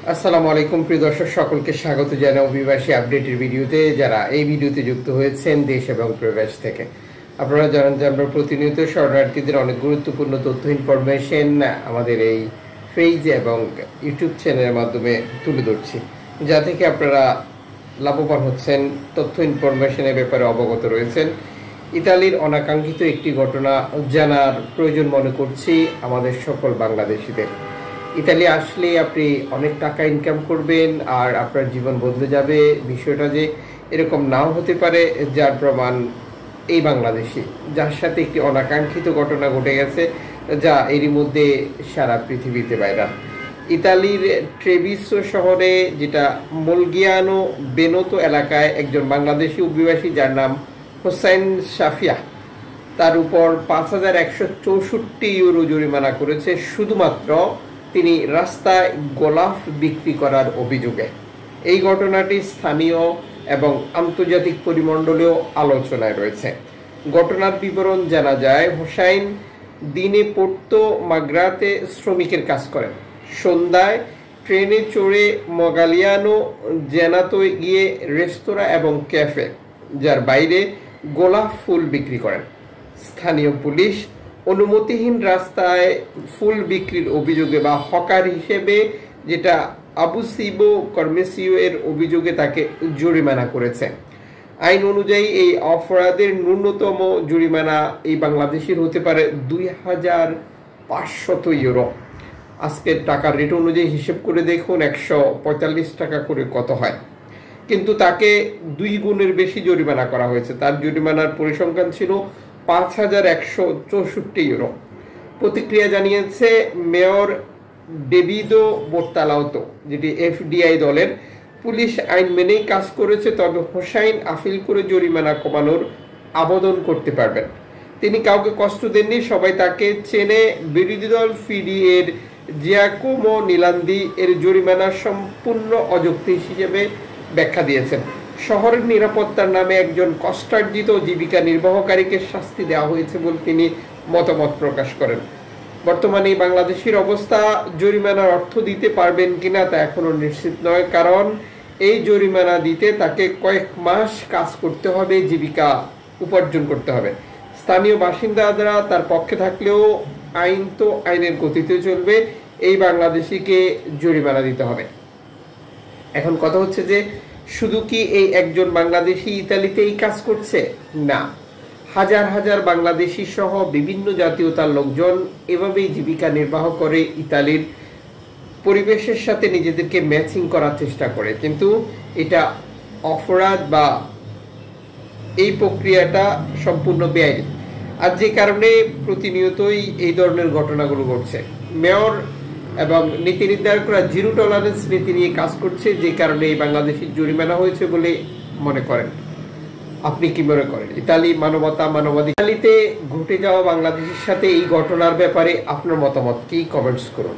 আসসালামু আলাইকুম প্রিয় দর্শক, সকলকে স্বাগত জানাই অভিবাসী আপডেটের ভিডিওতে। যারা এই ভিডিওতে যুক্ত হয়েছেন দেশ এবং প্রবাস থেকে, আপনারা জানেন যে আমরা প্রতিনিয়ত শরণার্থীদের অনেক গুরুত্বপূর্ণ তথ্য ইনফরমেশন আমাদের এই পেজ এবং ইউটিউব চ্যানেলের মাধ্যমে তুলে ধরছি, যা থেকে আপনারা লাভবান হচ্ছেন, তথ্য ইনফরমেশনের ব্যাপারে অবগত রয়েছেন। ইতালির অনাকাঙ্ক্ষিত একটি ঘটনা জানার প্রয়োজন মনে করছি আমাদের সকল বাংলাদেশিদের। ইতালি আসলে আপনি অনেক টাকা ইনকাম করবেন আর আপনার জীবন বদলে যাবে, বিষয়টা যে এরকম নাও হতে পারে, যার প্রমাণ এই বাংলাদেশি, যার সাথে একটি অনাকাঙ্ক্ষিত ঘটনা ঘটে গেছে, যা এরই মধ্যে সারা পৃথিবীতে ভাইরাল। ইতালির ট্রেভিসো শহরে, যেটা মোলগিয়ানো বেনোতো এলাকায়, একজন বাংলাদেশি অভিবাসী যার নাম হোসাইন শাফিয়া, তার উপর ৫,১৬৪ ইউরো জরিমানা করেছে শুধুমাত্র তিনি রাস্তায় গোলাপ বিক্রি করার অভিযোগে। এই ঘটনাটি স্থানীয় এবং আন্তর্জাতিক পরিমণ্ডলেও আলোচনায় রয়েছে। ঘটনার বিবরণ জানা যায়, হোসাইন দিনে পোর্তো মাগ্রাতে শ্রমিকের কাজ করেন। সন্ধ্যায় ট্রেনে চড়ে মগালিয়ানো জেনাতোয় গিয়ে রেস্তোরাঁ এবং ক্যাফে, যার বাইরে গোলাপ ফুল বিক্রি করেন। স্থানীয় পুলিশ অনুমতিহীন রাস্তায় ফুল বিক্রির অভিযোগে বা হকার হিসেবে, যেটা আবুসিবো কর্মেসিও এর অভিযোগে, তাকে জরিমানা করেছে। আইন অনুযায়ী এই অপরাধের ন্যূনতম জরিমানা এই বাংলাদেশের হতে পারে ২,৫০০ ইউরো। আজকের টাকার রেট অনুযায়ী হিসেব করে দেখুন ১৪৫ টাকা করে কত হয়। কিন্তু তাকে ২ গুণের বেশি জরিমানা করা হয়েছে। তার জরিমানার পরিসংখ্যান ছিল ৫,১৬৪ ইউরো। প্রতিক্রিয়া জানিয়েছে মেয়র ডেভিদো বোর্তালাউতো, যেটি এফডিআই দলের। পুলিশ আইন মেনেই কাজ করেছে, তবে হোসাইন আপিল করে জরিমানা কমানোর আবেদন করতে পারবেন। তিনি কাউকে কষ্ট দেননি, সবাই তাকে চেনে। বিরোধী দল ফিডি এর জিয়াকোমো নিলান্দি এর জরিমানা সম্পূর্ণ অযৌক্তিক হিসেবে ব্যাখ্যা দিয়েছেন। শহরের নিরাপত্তার নামে একজন কষ্টার্জিত জীবিকা নির্বাহকারীকে শাস্তি দেওয়া হয়েছে বলে তিনি মতামত প্রকাশ করেন। বর্তমানে বাংলাদেশের অবস্থা, জরিমানার অর্থ দিতে পারবেন কিনা তা এখনো নিশ্চিত নয়, কারণ এই জরিমানা দিতে তাকে কয়েক মাস কাজ করতে হবে, জীবিকা উপার্জন করতে হবে। স্থানীয় বাসিন্দারা তার পক্ষে থাকলেও আইন তো আইনের গতিতে চলবে, এই বাংলাদেশিকে জরিমানা দিতে হবে। এখন কথা হচ্ছে যে শুধু কি এই একজন বাংলাদেশি ইতালিতে এই কাজ করছে? না, হাজার হাজার বাংলাদেশি সহ বিভিন্ন জাতীয়তার লোকজন এভাবেই জীবিকা নির্বাহ করে, ইতালির পরিবেশের সাথে নিজেদেরকে ম্যাচিং করার চেষ্টা করে। কিন্তু এটা অপরাধ বা এই প্রক্রিয়াটা সম্পূর্ণ বেআইনি, আর যে কারণে প্রতিনিয়তই এই ধরনের ঘটনাগুলো ঘটছে। মেয়র এবং নীতি নির্ধারকরা জিরো টলারেন্স নীতি নিয়ে কাজ করছে, যে কারণে এই বাংলাদেশের জরিমানা হয়েছে বলে মনে করেন। আপনি কি মনে করেন? ইতালি মানবাধিকার, ইতালিতে ঘটে যাওয়া বাংলাদেশের সাথে এই ঘটনার ব্যাপারে আপনার মতামত কি? কমেন্টস করুন।